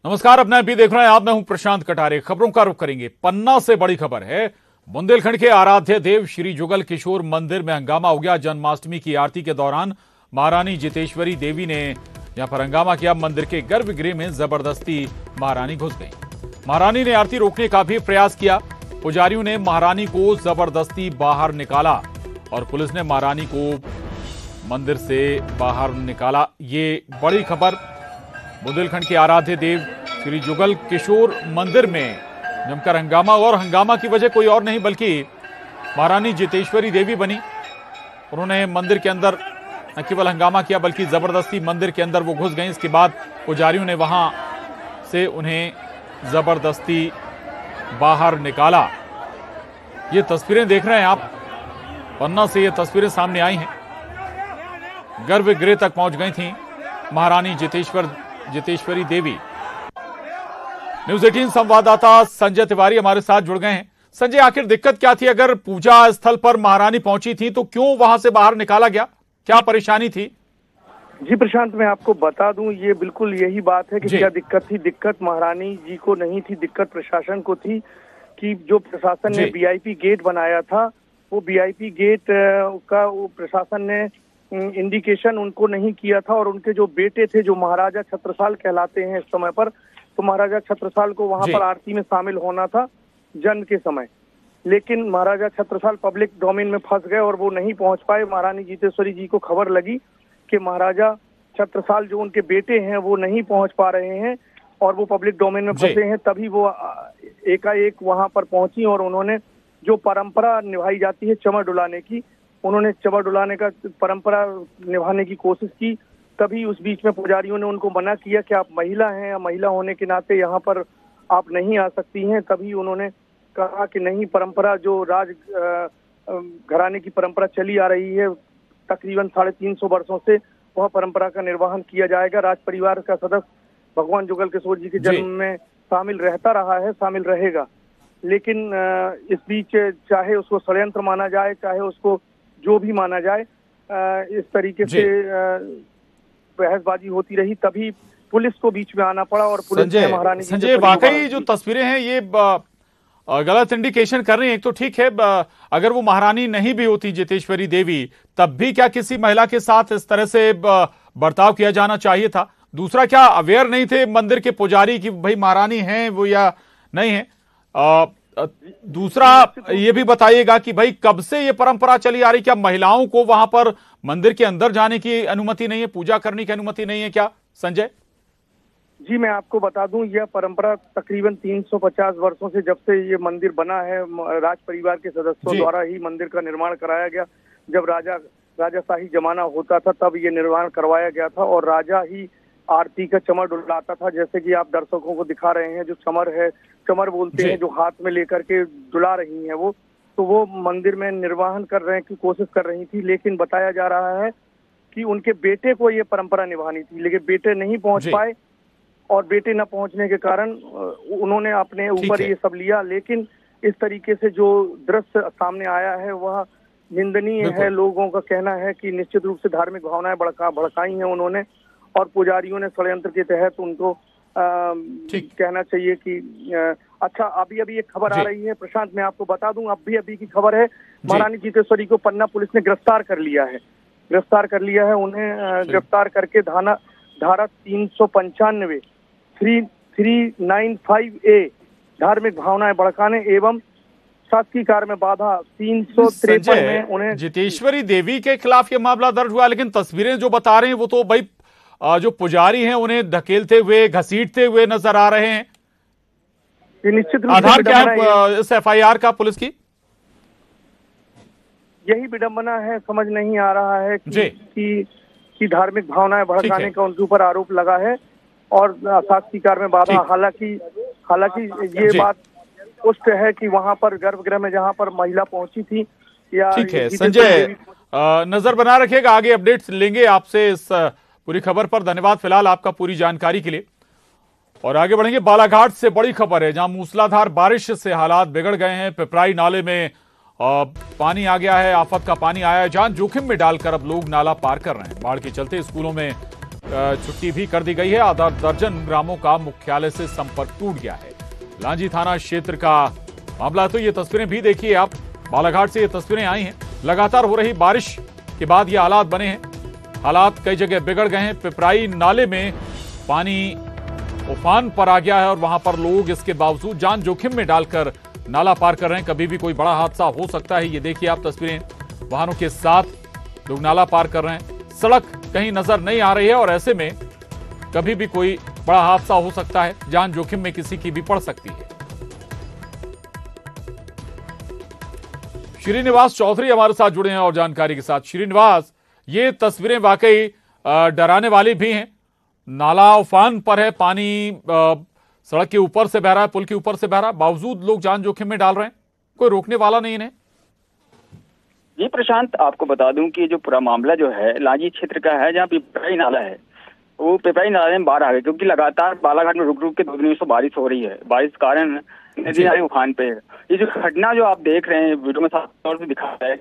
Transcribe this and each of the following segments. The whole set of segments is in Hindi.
नमस्कार, अपना भी देख रहे हैं आप। मैं हूं प्रशांत कटारे। खबरों का रुख करेंगे। पन्ना से बड़ी खबर है। बुंदेलखंड के आराध्य देव श्री जुगल किशोर मंदिर में हंगामा हो गया। जन्माष्टमी की आरती के दौरान महारानी जितेश्वरी देवी ने यहां पर हंगामा किया। मंदिर के गर्भगृह में जबरदस्ती महारानी घुस गई। महारानी ने आरती रोकने का भी प्रयास किया। पुजारियों ने महारानी को जबरदस्ती बाहर निकाला और पुलिस ने महारानी को मंदिर से बाहर निकाला। ये बड़ी खबर। बुंदेलखंड के आराध्य देव श्री जुगल किशोर मंदिर में जमकर हंगामा हुआ और हंगामा की वजह कोई और नहीं बल्कि महारानी जितेश्वरी देवी बनी। उन्होंने मंदिर के अंदर न केवल हंगामा किया बल्कि जबरदस्ती मंदिर के अंदर वो घुस गई। इसके बाद पुजारियों ने वहां से उन्हें जबरदस्ती बाहर निकाला। ये तस्वीरें देख रहे हैं आप। पन्ना से ये तस्वीरें सामने आई हैं। गर्भगृह तक पहुंच गई थी महारानी जितेश्वरी देवी। न्यूज 18 संवाददाता संजय तिवारी हमारे साथ जुड़ गए हैं। संजय, आखिर दिक्कत क्या थी? अगर पूजा स्थल पर महारानी पहुंची थी तो क्यों वहां से बाहर निकाला गया? क्या परेशानी थी? जी प्रशांत, मैं आपको बता दूं, ये बिल्कुल यही बात है कि क्या दिक्कत थी। दिक्कत महारानी जी को नहीं थी, दिक्कत प्रशासन को थी कि जो प्रशासन ने वीआईपी गेट बनाया था, वो वीआईपी गेट का वो प्रशासन ने इंडिकेशन उनको नहीं किया था। और उनके जो बेटे थे, जो महाराजा छत्रसाल कहलाते हैं इस समय पर, तो महाराजा छत्रसाल को वहां पर आरती में शामिल होना था जन्म के समय। लेकिन महाराजा छत्रसाल पब्लिक डोमेन में फंस गए और वो नहीं पहुंच पाए। महारानी जितेश्वरी जी को खबर लगी कि महाराजा छत्रसाल जो उनके बेटे हैं वो नहीं पहुंच पा रहे हैं और वो पब्लिक डोमेन में फंसे हैं। तभी वो एकाएक वहां पर पहुंची और उन्होंने जो परंपरा निभाई जाती है चमर डुलाने की, उन्होंने चमर डुलाने का परंपरा निभाने की कोशिश की। तभी उस बीच में पुजारियों ने उनको मना किया कि आप महिला हैं, या महिला होने के नाते यहाँ पर आप नहीं आ सकती हैं। तभी उन्होंने कहा कि नहीं, परंपरा जो राज घराने की परंपरा चली आ रही है तकरीबन 350 वर्षों से, वह परंपरा का निर्वहन किया जाएगा। राज परिवार का सदस्य भगवान जुगल किशोर जी के जन्म में शामिल रहता रहा है, शामिल रहेगा। लेकिन इस बीच चाहे उसको षड्यंत्र माना जाए, चाहे उसको जो भी माना जाए, इस तरीके से बहसबाजी होती रही। तभी पुलिस को बीच में आना पड़ा और पुलिस ने महारानी संजय, वाकई जो तस्वीरें हैं ये गलत इंडिकेशन कर रही हैं। एक तो ठीक है, अगर वो महारानी नहीं भी होती जितेश्वरी देवी, तब भी क्या किसी महिला के साथ इस तरह से बर्ताव किया जाना चाहिए था? दूसरा, क्या अवेयर नहीं थे मंदिर के पुजारी कि भाई महारानी हैं वो या नहीं है? दूसरा ये भी बताइएगा कि भाई कब से ये परंपरा चली आ रही? क्या महिलाओं को वहां पर मंदिर के अंदर जाने की अनुमति नहीं है, पूजा करने की अनुमति नहीं है क्या संजय? जी मैं आपको बता दूं, यह परंपरा तकरीबन 350 वर्षों से, जब से ये मंदिर बना है, राज परिवार के सदस्यों द्वारा ही मंदिर का निर्माण कराया गया। जब राजाशाही जमाना होता था तब ये निर्माण करवाया गया था और राजा ही आरती का चमर डुलाता था। जैसे कि आप दर्शकों को दिखा रहे हैं, जो चमर है, चमर बोलते हैं, जो हाथ में लेकर के डुला रही हैं वो, तो वो मंदिर में निर्वहन कर रहे की कोशिश कर रही थी। लेकिन बताया जा रहा है कि उनके बेटे को ये परंपरा निभानी थी, लेकिन बेटे नहीं पहुंच पाए और बेटे न पहुंचने के कारण उन्होंने अपने ऊपर ये सब लिया। लेकिन इस तरीके से जो दृश्य सामने आया है वह निंदनीय है। लोगों का कहना है कि निश्चित रूप से धार्मिक भावनाएं भड़काई हैं उन्होंने और पुजारियों ने षड्यंत्र के तहत उनको कहना चाहिए कि अच्छा। अभी एक खबर आ रही है प्रशांत, मैं आपको बता दूं, अभी की खबर है। महारानी जितेश्वरी को पन्ना पुलिस ने गिरफ्तार कर लिया है। उन्हें गिरफ्तार करके धारा 395 395A धार्मिक भावनाएं भड़काने एवं शासकीय कार्य में बाधा 353 में उन्हें। जितेश्वरी देवी के खिलाफ यह मामला दर्ज हुआ, लेकिन तस्वीरें जो बता रहे हैं वो तो भाई जो पुजारी हैं उन्हें धकेलते हुए, घसीटते हुए नजर आ रहे हैं। निश्चित आधार क्या है इस एफआईआर का पुलिस की? यही विडंबना है, समझ नहीं आ रहा है कि धार्मिक भावनाएं भड़काने का उनके ऊपर आरोप लगा है और शासकीय कार्य में बाधा। हालांकि ये बात पुष्ट है कि वहां पर गर्भगृह में जहां पर महिला पहुंची थी या। ठीक है संजय, नजर बना रखिएगा, आगे अपडेट्स लेंगे आपसे इस पूरी खबर पर। धन्यवाद फिलहाल आपका पूरी जानकारी के लिए। और आगे बढ़ेंगे। बालाघाट से बड़ी खबर है, जहां मूसलाधार बारिश से हालात बिगड़ गए हैं। पिपराई नाले में पानी आ गया है, आफत का पानी आया है। जान जोखिम में डालकर अब लोग नाला पार कर रहे हैं। बाढ़ के चलते स्कूलों में छुट्टी भी कर दी गई है। आधा दर्जन ग्रामों का मुख्यालय से संपर्क टूट गया है। लांजी थाना क्षेत्र का मामला। तो ये तस्वीरें भी देखिए आप, बालाघाट से ये तस्वीरें आई हैं। लगातार हो रही बारिश के बाद ये हालात बने हैं। हालात कई जगह बिगड़ गए हैं। पिपराई नाले में पानी उफान पर आ गया है और वहां पर लोग इसके बावजूद जान जोखिम में डालकर नाला पार कर रहे हैं। कभी भी कोई बड़ा हादसा हो सकता है। ये देखिए आप तस्वीरें, वाहनों के साथ लोग नाला पार कर रहे हैं। सड़क कहीं नजर नहीं आ रही है और ऐसे में कभी भी कोई बड़ा हादसा हो सकता है। जान जोखिम में किसी की भी पड़ सकती है। श्रीनिवास चौधरी हमारे साथ जुड़े हैं और जानकारी के साथ। श्रीनिवास, ये तस्वीरें वाकई डराने वाली भी हैं। नाला उफान पर है, पानी सड़क के ऊपर से बह रहा है, पुल के ऊपर से बह रहा है, बावजूद लोग जान जोखिम में डाल रहे हैं। कोई रोकने वाला नहीं इन्हें। जी प्रशांत, आपको बता दूं कि जो पूरा मामला जो है लांजी क्षेत्र का है, जहां पिपराई नाला है, वो पिपराई नाले में बाढ़ आ गई क्योंकि लगातार बालाघाट में रुक रुक के 2 दिनों से बारिश हो रही है। बारिश के कारण नदी नाले उफान पे है। ये जो घटना जो आप देख रहे हैं वीडियो में साफ तौर से दिखा रहा है,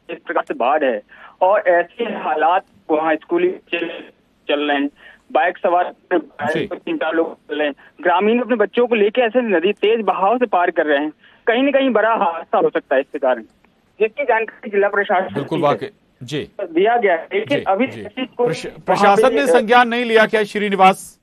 इस प्रकार से बाढ़ है और ऐसे हालात वहाँ स्कूली चल रहे हैं, बाइक सवार 3-4 लोग चल रहे हैं। ग्रामीण अपने बच्चों को लेकर ऐसे नदी तेज बहाव से पार कर रहे हैं। कहीं न कहीं बड़ा हादसा हो सकता है इसके कारण, जिसकी जानकारी जिला प्रशासन बिल्कुल वाकई जी दिया गया है। लेकिन अभी प्रशासन ने संज्ञान नहीं लिया क्या श्रीनिवास?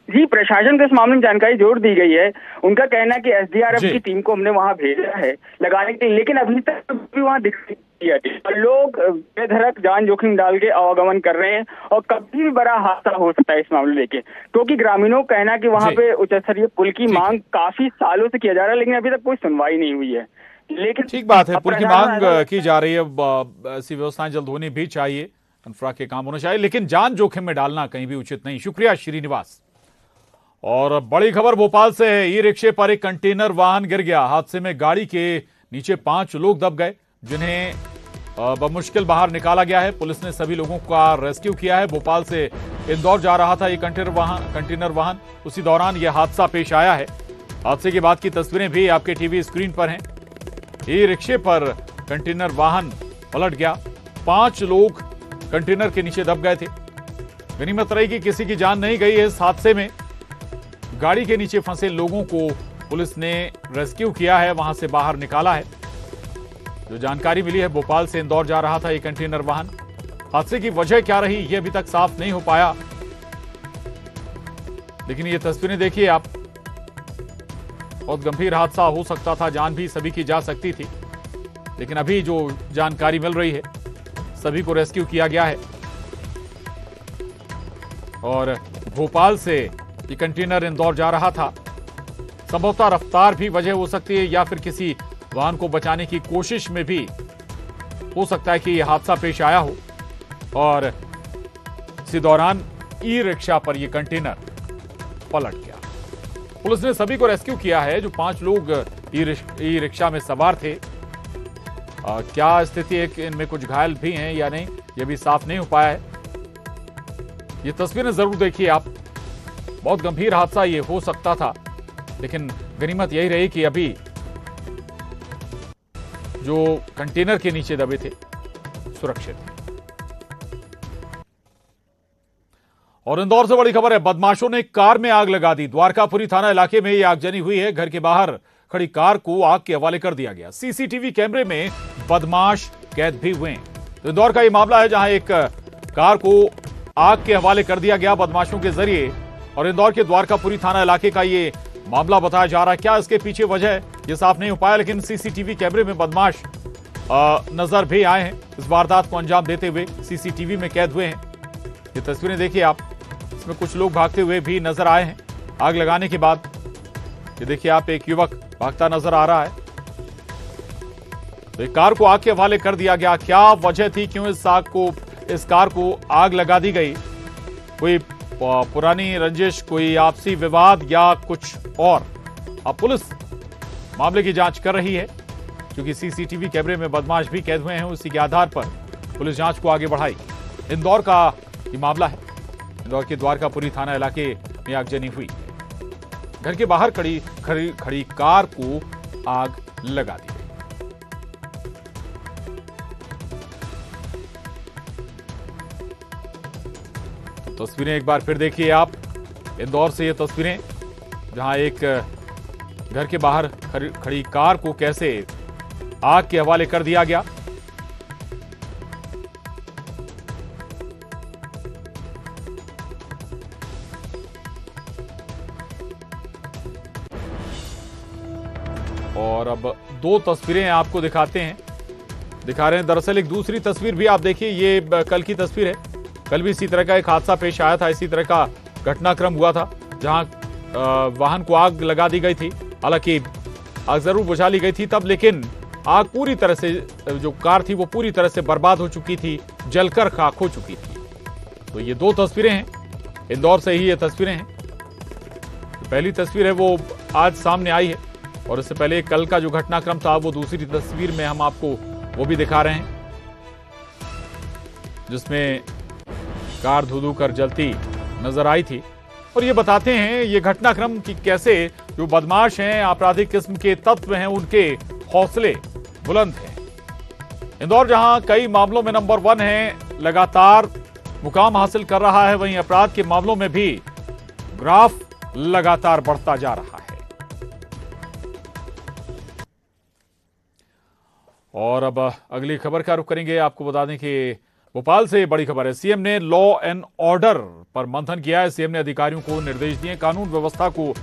जी, प्रशासन को इस मामले में जानकारी जरूर दी गई है। उनका कहना है कि एसडीआरएफ की टीम को हमने वहां भेजा है लगाने के लिए, लेकिन अभी तक भी वहां दिख नहीं है। लोग बेधड़क जान जोखिम डाल के आवागमन कर रहे हैं और कभी भी बड़ा हादसा हो सकता है इस मामले लेके, क्योंकि ग्रामीणों का कहना है कि वहां पे उच्च स्तरीय पुल की मांग काफी सालों से किया जा रहा है, लेकिन अभी तक कोई सुनवाई नहीं हुई है। लेकिन ठीक बात है, पुल की मांग की जा रही है। ऐसी व्यवस्थाएं जल्द होनी भी चाहिए, इंफ्रा के काम होने चाहिए, लेकिन जान जोखिम में डालना कहीं भी उचित नहीं। शुक्रिया श्रीनिवास। और बड़ी खबर भोपाल से है। ई रिक्शे पर एक कंटेनर वाहन गिर गया। हादसे में गाड़ी के नीचे 5 लोग दब गए, जिन्हें बमुश्किल बाहर निकाला गया है। पुलिस ने सभी लोगों का रेस्क्यू किया है। भोपाल से इंदौर जा रहा था ये कंटेनर वाहन, उसी दौरान यह हादसा पेश आया है। हादसे के बाद की तस्वीरें भी आपके टीवी स्क्रीन पर हैं। ई रिक्शे पर कंटेनर वाहन पलट गया। 5 लोग कंटेनर के नीचे दब गए थे। गनीमत रही कि किसी की जान नहीं गई है इस हादसे में। गाड़ी के नीचे फंसे लोगों को पुलिस ने रेस्क्यू किया है, वहां से बाहर निकाला है। जो जानकारी मिली है, भोपाल से इंदौर जा रहा था ये कंटेनर वाहन। हादसे की वजह क्या रही ये अभी तक साफ नहीं हो पाया, लेकिन ये तस्वीरें देखिए आप। बहुत गंभीर हादसा हो सकता था, जान भी सभी की जा सकती थी, लेकिन अभी जो जानकारी मिल रही है, सभी को रेस्क्यू किया गया है। और भोपाल से ये कंटेनर इंदौर जा रहा था। संभवतः रफ्तार भी वजह हो सकती है, या फिर किसी वाहन को बचाने की कोशिश में भी हो सकता है कि यह हादसा पेश आया हो। और इसी दौरान ई रिक्शा पर यह कंटेनर पलट गया। पुलिस ने सभी को रेस्क्यू किया है। जो 5 लोग ई रिक्शा में सवार थे, क्या स्थिति है कि इनमें कुछ घायल भी हैं या नहीं, यह भी साफ नहीं हो पाया है। ये तस्वीरें जरूर देखिए आप। बहुत गंभीर हादसा ये हो सकता था, लेकिन गनीमत यही रही कि अभी जो कंटेनर के नीचे दबे थे सुरक्षित थे। और इंदौर से बड़ी खबर है। बदमाशों ने कार में आग लगा दी। द्वारकापुरी थाना इलाके में यह आगजनी हुई है। घर के बाहर खड़ी कार को आग के हवाले कर दिया गया। सीसीटीवी कैमरे में बदमाश कैद भी हुए हैं। तो इंदौर का यह मामला है, जहां एक कार को आग के हवाले कर दिया गया बदमाशों के जरिए। और इंदौर के द्वारकापुरी थाना इलाके का ये मामला बताया जा रहा है। क्या इसके पीछे वजह है ये साफ नहीं हो पाया, लेकिन सीसीटीवी कैमरे में बदमाश नजर भी आए हैं। इस वारदात को अंजाम देते हुए सीसीटीवी में कैद हुए हैं। ये तस्वीरें देखिए आप। इसमें कुछ लोग भागते हुए भी नजर आए हैं आग लगाने के बाद। ये देखिए आप, एक युवक भागता नजर आ रहा है। तो एक कार को आग के हवाले कर दिया गया। क्या वजह थी, क्यों इस कार को आग लगा दी गई? कोई पुरानी रंजिश, कोई आपसी विवाद या कुछ और? अब पुलिस मामले की जांच कर रही है, क्योंकि सीसीटीवी कैमरे में बदमाश भी कैद हुए हैं। उसी के आधार पर पुलिस जांच को आगे बढ़ाई। इंदौर का ये मामला है। इंदौर के द्वारकापुरी थाना इलाके में आगजनी हुई। घर के बाहर खड़ी कार को आग लगा दी गई। तस्वीरें एक बार फिर देखिए आप, इंदौर से ये तस्वीरें जहां एक घर के बाहर खड़ी कार को कैसे आग के हवाले कर दिया गया। और अब दो तस्वीरें आपको दिखा रहे हैं। दरअसल एक दूसरी तस्वीर भी आप देखिए, ये कल की तस्वीर है। कल भी इसी तरह का एक हादसा पेश आया था, इसी तरह का घटनाक्रम हुआ था जहां वाहन को आग लगा दी गई थी। हालांकि आग जरूर बुझा ली गई थी तब, लेकिन आग पूरी तरह से, जो कार थी वो पूरी तरह से बर्बाद हो चुकी थी, जलकर खाक हो चुकी थी। तो ये दो तस्वीरें हैं, इंदौर से ही ये तस्वीरें हैं। पहली तस्वीर है वो आज सामने आई है, और इससे पहले कल का जो घटनाक्रम था वो दूसरी तस्वीर में हम आपको वो भी दिखा रहे हैं, जिसमें कार धू कर जलती नजर आई थी। और ये बताते हैं ये घटनाक्रम कि कैसे जो बदमाश हैं, आपराधिक किस्म के तत्व हैं, उनके हौसले बुलंद हैं। इंदौर जहां कई मामलों में नंबर 1 है, लगातार मुकाम हासिल कर रहा है, वहीं अपराध के मामलों में भी ग्राफ लगातार बढ़ता जा रहा है। और अब अगली खबर का रुख करेंगे। आपको बता दें कि भोपाल से बड़ी खबर है। सीएम ने लॉ एंड ऑर्डर पर मंथन किया है। सीएम ने अधिकारियों को निर्देश दिए, कानून व्यवस्था को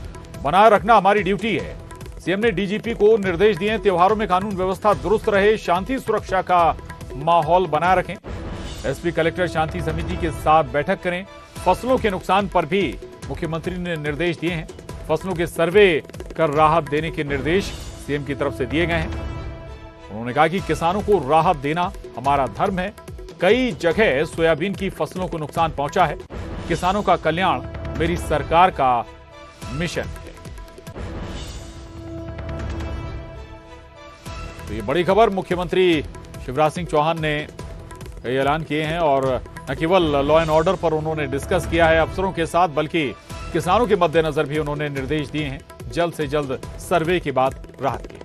बनाए रखना हमारी ड्यूटी है। सीएम ने डीजीपी को निर्देश दिए, त्योहारों में कानून व्यवस्था दुरुस्त रहे, शांति सुरक्षा का माहौल बनाए रखें। एसपी कलेक्टर शांति समिति के साथ बैठक करें। फसलों के नुकसान पर भी मुख्यमंत्री ने निर्देश दिए हैं। फसलों के सर्वे कर राहत देने के निर्देश सीएम की तरफ से दिए गए हैं। उन्होंने कहा कि किसानों को राहत देना हमारा धर्म है। कई जगह सोयाबीन की फसलों को नुकसान पहुंचा है। किसानों का कल्याण मेरी सरकार का मिशन है। तो ये बड़ी खबर, मुख्यमंत्री शिवराज सिंह चौहान ने कई ऐलान किए हैं, और न केवल लॉ एंड ऑर्डर पर उन्होंने डिस्कस किया है अफसरों के साथ, बल्कि किसानों के मद्देनजर भी उन्होंने निर्देश दिए हैं जल्द से जल्द सर्वे के बाद राहत की।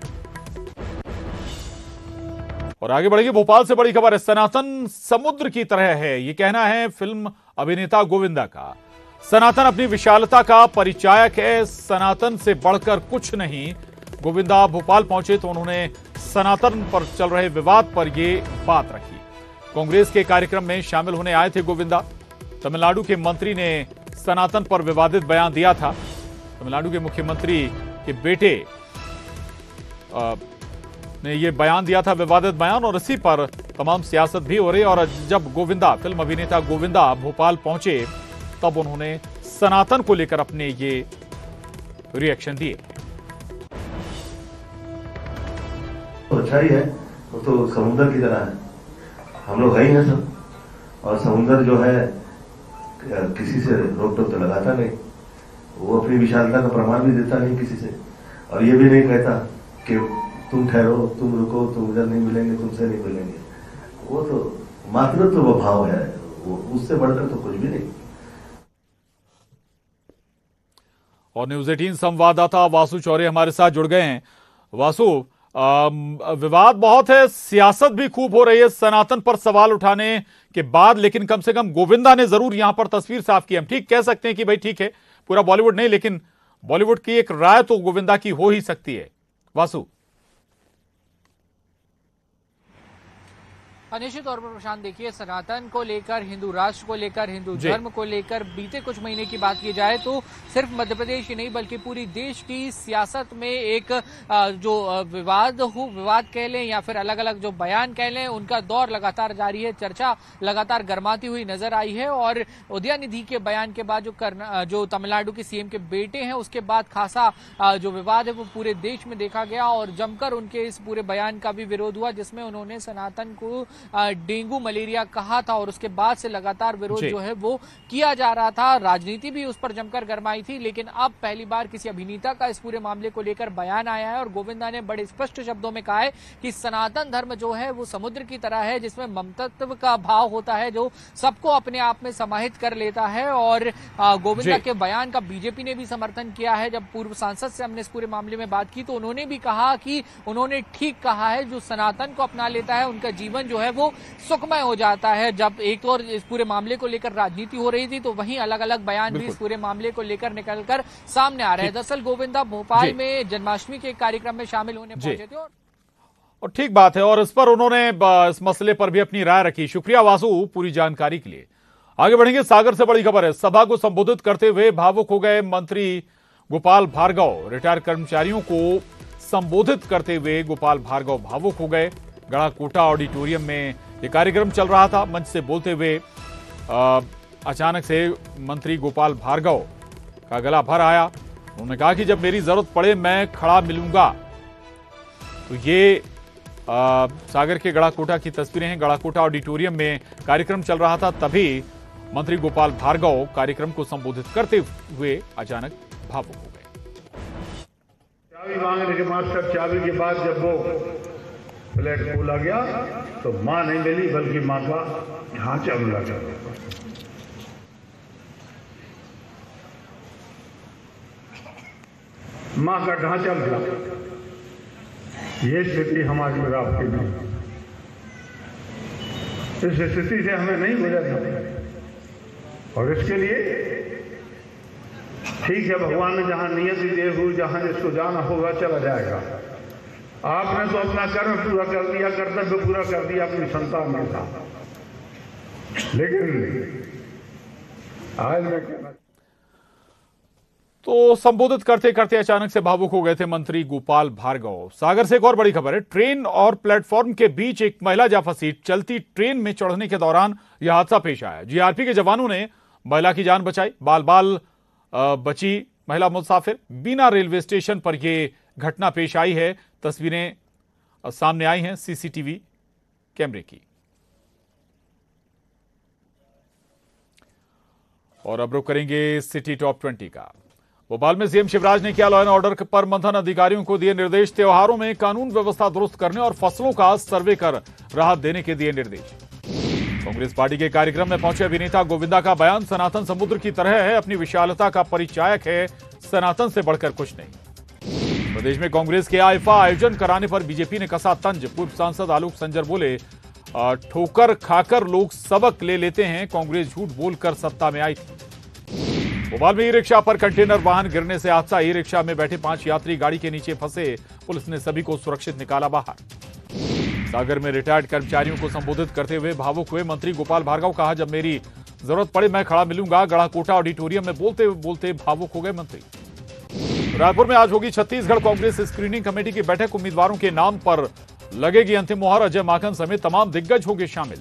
और आगे बढ़ेगी, भोपाल से बड़ी खबर है। सनातन समुद्र की तरह है, ये कहना है फिल्म अभिनेता गोविंदा का। सनातन अपनी विशालता का परिचायक है, सनातन से बढ़कर कुछ नहीं। गोविंदा भोपाल पहुंचे तो उन्होंने सनातन पर चल रहे विवाद पर यह बात रखी। कांग्रेस के कार्यक्रम में शामिल होने आए थे गोविंदा। तमिलनाडु के मंत्री ने सनातन पर विवादित बयान दिया था। तमिलनाडु के मुख्यमंत्री के बेटे ने यह बयान दिया था, विवादित बयान, और इसी पर तमाम सियासत भी हो रही। और जब गोविंदा, फिल्म अभिनेता गोविंदा भोपाल पहुंचे तब उन्होंने सनातन को लेकर अपने ये रिएक्शन दिए। तो अच्छा ही है, वो तो समुद्र की तरह है, हम लोग है ही ना सब। और समुद्र जो है किसी से रोक टोक तो लगाता नहीं, वो अपनी विशालता का प्रमाण भी देता नहीं किसी से, और ये भी नहीं कहता कि तुम ठहरो, तुम रुको, तुम इधर नहीं मिलेंगे, तुमसे नहीं मिलेंगे। वो तो मातृत्व भाव है, वो उससे बढ़कर तो कुछ भी नहीं। और न्यूज 18 संवाददाता वासु चौरे हमारे साथ जुड़ गए हैं। वासु, विवाद बहुत है, सियासत भी खूब हो रही है सनातन पर सवाल उठाने के बाद, लेकिन कम से कम गोविंदा ने जरूर यहां पर तस्वीर साफ की। हम ठीक कह सकते हैं कि भाई ठीक है, पूरा बॉलीवुड नहीं, लेकिन बॉलीवुड की एक राय तो गोविंदा की हो ही सकती है। वासु, निश्चित तौर पर प्रशांत, देखिए, सनातन को लेकर, हिंदू राष्ट्र को लेकर, हिंदू धर्म को लेकर बीते कुछ महीने की बात की जाए तो सिर्फ मध्य प्रदेश ही नहीं बल्कि पूरी देश की सियासत में एक जो विवाद कह लें या फिर अलग अलग जो बयान कह लें, उनका दौर लगातार जारी है। चर्चा लगातार गर्माती हुई नजर आई है। और उदयनिधि के बयान के बाद जो तमिलनाडु के सीएम के बेटे हैं, उसके बाद खासा जो विवाद है वो पूरे देश में देखा गया, और जमकर उनके इस पूरे बयान का भी विरोध हुआ, जिसमें उन्होंने सनातन को डेंगू मलेरिया कहा था, और उसके बाद से लगातार विरोध जो है वो किया जा रहा था। राजनीति भी उस पर जमकर गरमाई थी, लेकिन अब पहली बार किसी अभिनेता का इस पूरे मामले को लेकर बयान आया है, और गोविंदा ने बड़े स्पष्ट शब्दों में कहा है कि सनातन धर्म जो है वो समुद्र की तरह है, जिसमें ममतत्व का भाव होता है, जो सबको अपने आप में समाहित कर लेता है। और गोविंदा के बयान का बीजेपी ने भी समर्थन किया है। जब पूर्व सांसद से हमने इस पूरे मामले में बात की तो उन्होंने भी कहा कि उन्होंने ठीक कहा है, जो सनातन को अपना लेता है उनका जीवन जो है वो सुखमय हो जाता है। जब एक और इस पूरे मामले को लेकर राजनीति हो रही थी तो वहीं अलग अलग बयान भी इस पूरे मामले को लेकर निकलकर सामने आ रहे हैं। दरअसल गोविंदा भोपाल में जन्माष्टमी के कार्यक्रम में शामिल होने पहुंचे थे और ठीक बात है, और इस पर उन्होंने इस मसले पर भी अपनी राय रखी। शुक्रिया वासु पूरी जानकारी के लिए। आगे बढ़ेंगे, सागर से बड़ी खबर है। सभा को संबोधित करते हुए भावुक हो गए मंत्री गोपाल भार्गव। रिटायर्ड कर्मचारियों को संबोधित करते हुए गोपाल भार्गव भावुक हो गए। गढ़ाकोटा ऑडिटोरियम में यह कार्यक्रम चल रहा था। मंच से बोलते हुए अचानक से मंत्री गोपाल भार्गव का गला भर आया। उन्होंने कहा कि जब मेरी जरूरत पड़े मैं खड़ा मिलूंगा। तो ये सागर के गढ़ाकोटा की तस्वीरें हैं। गढ़ाकोटा ऑडिटोरियम में कार्यक्रम चल रहा था, तभी मंत्री गोपाल भार्गव कार्यक्रम को संबोधित करते हुए अचानक भावुक हो गए। चाबी मांगने के मास्टर चाबी के बाद जब वो फ्लैट खोला गया तो मां नहीं मिली, बल्कि मां का ढांचा मिला। मां का ढांचा मिला। ये स्थिति हमारी और आपकी नहीं। इस स्थिति से हमें नहीं गुजरना और इसके लिए ठीक है, भगवान ने जहां नियत दी हुई, जहां जिसको जाना होगा चला जाएगा। आपने तो अपना कर्म पूरा कर दिया, कर्तव्य पूरा कर दिया अपनी संतान के साथ। लेकिन आज मैं कहना तो संबोधित करते करते अचानक से भावुक हो गए थे मंत्री गोपाल भार्गव। सागर से एक और बड़ी खबर है। ट्रेन और प्लेटफॉर्म के बीच एक महिला जा फंसी। चलती ट्रेन में चढ़ने के दौरान यह हादसा पेश आया। जीआरपी के जवानों ने महिला की जान बचाई। बाल बाल बची महिला मुसाफिर। बीना रेलवे स्टेशन पर यह घटना पेश आई है। तस्वीरें सामने आई हैं सीसीटीवी कैमरे की। और अब रुक करेंगे सिटी टॉप 20 का। भोपाल में सीएम शिवराज ने किया लॉ एंड ऑर्डर पर मंथन। अधिकारियों को दिए निर्देश। त्योहारों में कानून व्यवस्था दुरुस्त करने और फसलों का सर्वे कर राहत देने के दिए निर्देश। कांग्रेस पार्टी के कार्यक्रम में पहुंचे अभिनेता गोविंदा का बयान। सनातन समुद्र की तरह है, अपनी विशालता का परिचायक है, सनातन से बढ़कर कुछ नहीं। प्रदेश में कांग्रेस के आईफा आयोजन कराने पर बीजेपी ने कसा तंज। पूर्व सांसद आलोक संजर बोले, ठोकर खाकर लोग सबक ले लेते हैं, कांग्रेस झूठ बोलकर सत्ता में आई थी। भोपाल में ई रिक्शा पर कंटेनर वाहन गिरने से हादसा। ई रिक्शा में बैठे 5 यात्री गाड़ी के नीचे फंसे। पुलिस ने सभी को सुरक्षित निकाला बाहर। सागर में रिटायर्ड कर्मचारियों को संबोधित करते हुए भावुक हुए मंत्री गोपाल भार्गव। कहा, जब मेरी जरूरत पड़े मैं खड़ा मिलूंगा। गढ़ाकोटा ऑडिटोरियम में बोलते बोलते भावुक हो गए मंत्री। रायपुर में आज होगी छत्तीसगढ़ कांग्रेस स्क्रीनिंग कमेटी की बैठक। उम्मीदवारों के नाम पर लगेगी अंतिम मुहर। अजय माकन समेत तमाम दिग्गज होंगे शामिल।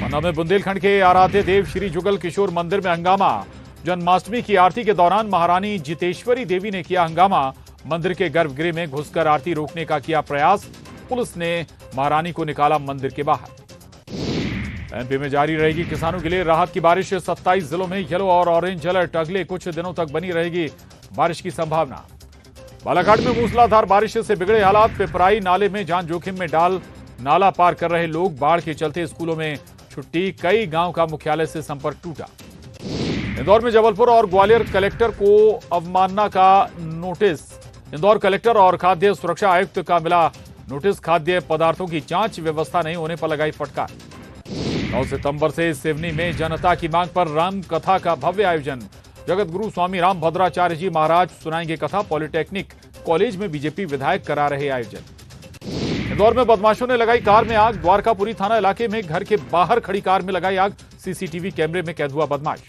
पन्ना में बुंदेलखंड के आराध्य देव श्री जुगल किशोर मंदिर में हंगामा। जन्माष्टमी की आरती के दौरान महारानी जितेश्वरी देवी ने किया हंगामा। मंदिर के गर्भगृह में घुसकर आरती रोकने का किया प्रयास। पुलिस ने महारानी को निकाला मंदिर के बाहर। एमपी में जारी रहेगी किसानों के लिए राहत की बारिश। 27 जिलों में येलो और ऑरेंज अलर्ट। अगले कुछ दिनों तक बनी रहेगी बारिश की संभावना। बालाघाट में मूसलाधार बारिश से बिगड़े हालात। पिपराई नाले में जान जोखिम में डाल नाला पार कर रहे लोग। बाढ़ के चलते स्कूलों में छुट्टी। कई गांव का मुख्यालय से संपर्क टूटा। इंदौर में जबलपुर और ग्वालियर कलेक्टर को अवमानना का नोटिस। इंदौर कलेक्टर और खाद्य सुरक्षा आयुक्त का मिला नोटिस। खाद्य पदार्थों की जांच व्यवस्था नहीं होने पर लगाई फटकार। 9 सितंबर से सिवनी में जनता की मांग पर राम कथा का भव्य आयोजन। जगत गुरु स्वामी राम भद्राचार्य जी महाराज सुनाएंगे कथा। पॉलिटेक्निक कॉलेज में बीजेपी विधायक करा रहे आयोजन। इंदौर में बदमाशों ने लगाई कार में आग। द्वारकापुरी थाना इलाके में घर के बाहर खड़ी कार में लगाई आग। सीसीटीवी कैमरे में कैद हुआ बदमाश।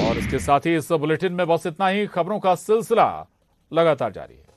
और इसके साथ ही इस बुलेटिन में बस इतना ही। खबरों का सिलसिला लगातार जारी है।